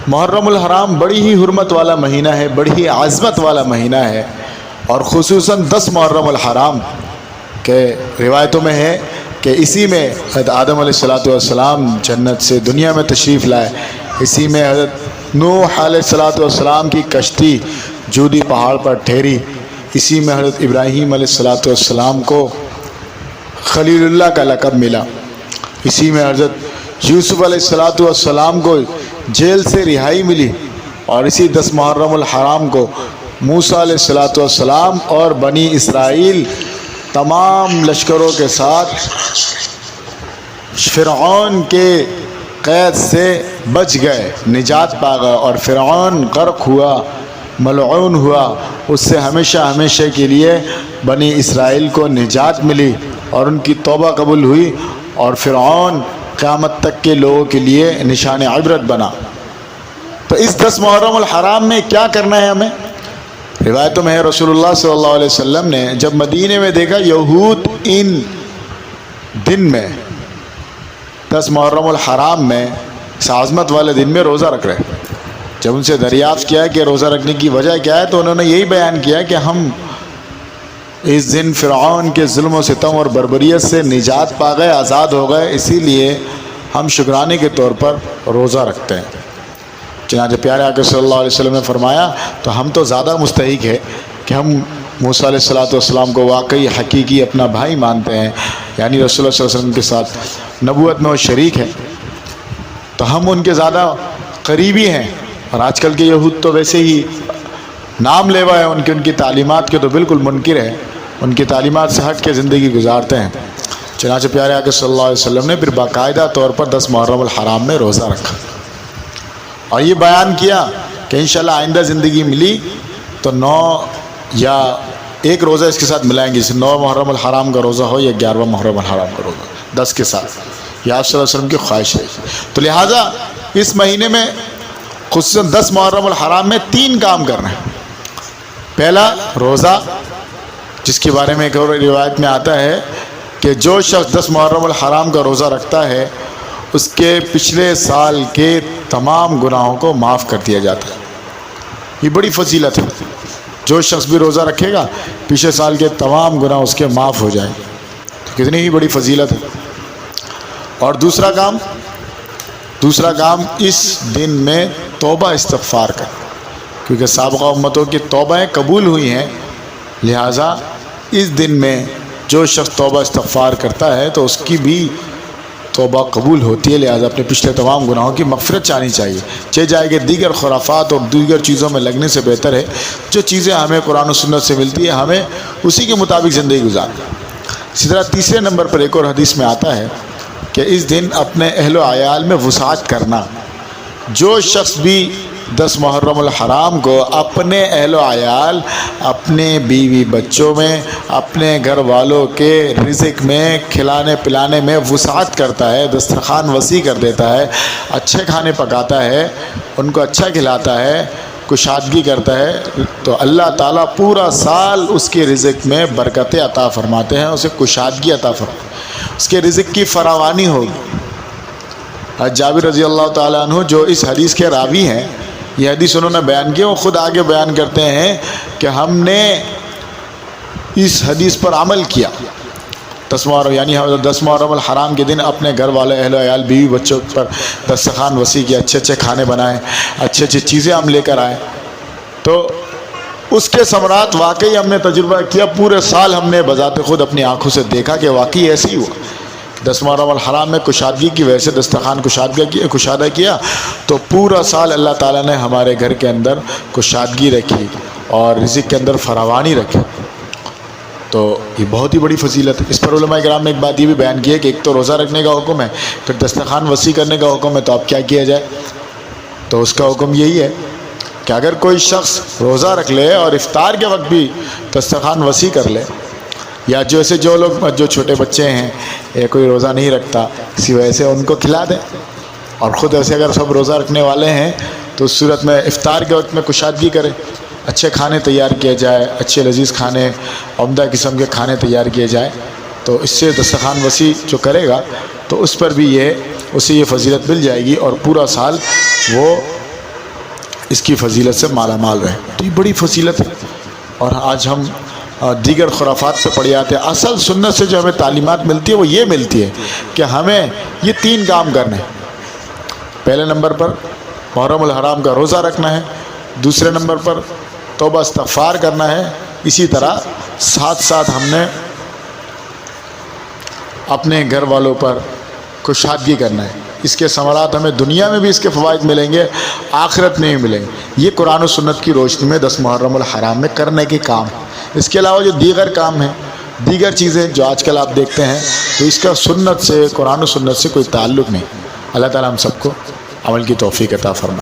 محرم الحرام بڑی ہی حرمت والا مہینہ ہے، بڑی ہی عظمت والا مہینہ ہے، اور خصوصاً 10 محرم الحرام کے روایتوں میں ہے کہ اسی میں حضرت آدم علیہ السلام جنت سے دنیا میں تشریف لائے، اسی میں حضرت نوح علیہ السلام کی کشتی جودی پہاڑ پر ٹھہری، اسی میں حضرت ابراہیم علیہ السلام کو خلیل اللہ کا لقب ملا، اسی میں حضرت یوسف علیہ السلام کو جیل سے رہائی ملی، اور اسی 10 محرم الحرام کو موسیٰ علیہ السلام اور بنی اسرائیل تمام لشکروں کے ساتھ فرعون کے قید سے بچ گئے، نجات پا گئے، اور فرعون غرق ہوا، ملعون ہوا، اس سے ہمیشہ ہمیشہ کے لیے بنی اسرائیل کو نجات ملی اور ان کی توبہ قبول ہوئی، اور فرعون قیامت تک کے لوگوں کے لیے نشان عبرت بنا۔ تو اس 10 محرم الحرام میں کیا کرنا ہے ہمیں؟ روایتوں میں ہے رسول اللہ صلی اللہ علیہ وسلم نے جب مدینے میں دیکھا یہود ان دن میں 10 محرم الحرام میں اس عظمت والے دن میں روزہ رکھ رہے، جب ان سے دریافت کیا کہ روزہ رکھنے کی وجہ کیا ہے، تو انہوں نے یہی بیان کیا کہ ہم اس دن فرعون کے ظلم و ستم اور بربریت سے نجات پا گئے، آزاد ہو گئے، اسی لیے ہم شکرانے کے طور پر روزہ رکھتے ہیں۔ چنانچہ پیارے آقا صلی اللہ علیہ وسلم نے فرمایا تو ہم تو زیادہ مستحق ہے کہ ہم موسیٰ علیہ السلام کو واقعی حقیقی اپنا بھائی مانتے ہیں، یعنی رسول اللہ صلی اللہ علیہ وسلم کے ساتھ نبوت میں وہ شریک ہے، تو ہم ان کے زیادہ قریبی ہیں۔ اور آج کل کے یہود تو ویسے ہی نام لیوا ہے، ان کی تعلیمات کے تو بالکل منکر ہے، ان کی تعلیمات سے ہٹ کے زندگی گزارتے ہیں۔ چنانچہ پیارے آقا صلی اللہ علیہ وسلم نے پھر باقاعدہ طور پر 10 محرم الحرام میں روزہ رکھا، اور یہ بیان کیا کہ انشاءاللہ آئندہ زندگی ملی تو 9 یا ایک روزہ اس کے ساتھ ملائیں گے، جیسے 9 محرم الحرام کا روزہ ہو یا 11واں محرم الحرام کا روزہ 10 کے ساتھ، یہ آپ صلی اللہ علیہ وسلم کی خواہش ہے۔ تو لہٰذا اس مہینے میں خصوصاً 10 محرم الحرام میں 3 کام کرنا ہے۔ پہلا روزہ، جس کے بارے میں ایک اور روایت میں آتا ہے کہ جو شخص 10 محرم الحرام کا روزہ رکھتا ہے اس کے پچھلے سال کے تمام گناہوں کو معاف کر دیا جاتا ہے، یہ بڑی فضیلت ہے۔ جو شخص بھی روزہ رکھے گا پچھلے سال کے تمام گناہ اس کے معاف ہو جائیں گے، کتنی ہی بڑی فضیلت ہے۔ اور دوسرا کام اس دن میں توبہ استغفار کر، کیونکہ سابقہ امتوں کی توبہیں قبول ہوئی ہیں، لہٰذا اس دن میں جو شخص توبہ استغفار کرتا ہے تو اس کی بھی توبہ قبول ہوتی ہے، لہٰذا اپنے پچھلے تمام گناہوں کی مغفرت چاہنی چاہیے، چاہے جائے کہ دیگر خرافات اور دیگر چیزوں میں لگنے سے بہتر ہے جو چیزیں ہمیں قرآن و سنت سے ملتی ہیں ہمیں اسی کے مطابق زندگی گزارنا۔ اسی طرح تیسرے نمبر پر ایک اور حدیث میں آتا ہے کہ اس دن اپنے اہل و عیال میں وسعت کرنا، جو شخص بھی 10 محرم الحرام کو اپنے اہل و عیال، اپنے بیوی بچوں میں، اپنے گھر والوں کے رزق میں، کھلانے پلانے میں وسعت کرتا ہے، دسترخوان وسیع کر دیتا ہے، اچھے کھانے پکاتا ہے، ان کو اچھا کھلاتا ہے، کشادگی کرتا ہے، تو اللہ تعالیٰ پورا سال اس کے رزق میں برکتیں عطا فرماتے ہیں، اسے کشادگی عطا فرماتے ہیں، اس کے رزق کی فراوانی ہوگی۔ جابر رضی اللہ تعالیٰ عنہ جو اس حدیث کے راوی ہیں، یہ حدیث انہوں نے بیان کی، وہ خود آگے بیان کرتے ہیں کہ ہم نے اس حدیث پر عمل کیا، 10 محرم الحرام کے دن اپنے گھر والے اہل و عیال بیوی بچوں پر دسترخوان وسیع کیا، اچھے اچھے کھانے بنائے، اچھے اچھے چیزیں ہم لے کر آئے، تو اس کے ثمرات واقعی ہم نے تجربہ کیا، پورے سال ہم نے بذات خود اپنی آنکھوں سے دیکھا کہ واقعی ایسے ہی ہوا۔ 10 محرم الحرام میں کشادگی کی وجہ سے دسترخوان کشادہ کیا تو پورا سال اللہ تعالیٰ نے ہمارے گھر کے اندر کشادگی رکھی اور رزق کے اندر فراوانی رکھی، تو یہ بہت ہی بڑی فضیلت ہے۔ اس پر علماء کرام نے ایک بات یہ بھی بیان کی ہے کہ ایک تو روزہ رکھنے کا حکم ہے، پھر دسترخوان وسیع کرنے کا حکم ہے، تو اب کیا کیا جائے؟ تو اس کا حکم یہی ہے کہ اگر کوئی شخص روزہ رکھ لے اور افطار کے وقت بھی دسترخوان وسیع کر لے، یا جو لوگ جو چھوٹے بچے ہیں یا کوئی روزہ نہیں رکھتا اسی وجہ سے ان کو کھلا دیں، اور خود ایسے اگر سب روزہ رکھنے والے ہیں تو اس صورت میں افطار کے وقت میں کشادگی کریں، اچھے کھانے تیار کیے جائے، اچھے لذیذ کھانے، عمدہ قسم کے کھانے تیار کیے جائیں، تو اس سے دسترخوان وسیع جو کرے گا تو اس پر بھی اسے یہ فضیلت مل جائے گی، اور پورا سال وہ اس کی فضیلت سے مالا مال رہے. تو یہ بڑی فضیلت ہے. اور آج ہم دیگر خرافات پہ پڑ جاتے ہیں. اصل سنت سے جو ہمیں تعلیمات ملتی ہے وہ یہ ملتی ہے کہ ہمیں یہ 3 کام کرنے ہیں. پہلے نمبر پر محرم الحرام کا روزہ رکھنا ہے. دوسرے نمبر پر توبہ استغفار کرنا ہے. اسی طرح ساتھ ساتھ ہم نے اپنے گھر والوں پر کشادگی کرنا ہے. اس کے ثمرات ہمیں دنیا میں بھی اس کے فوائد ملیں گے, آخرت میں بھی ملیں گے. یہ قرآن و سنت کی روشنی میں 10 محرم الحرام میں کرنے کے کام. اس کے علاوہ جو دیگر کام ہیں, دیگر چیزیں جو آج کل آپ دیکھتے ہیں, تو اس کا سنت سے, قرآن و سنت سے کوئی تعلق نہیں. اللہ تعالیٰ ہم سب کو عمل کی توفیق عطا فرمائے.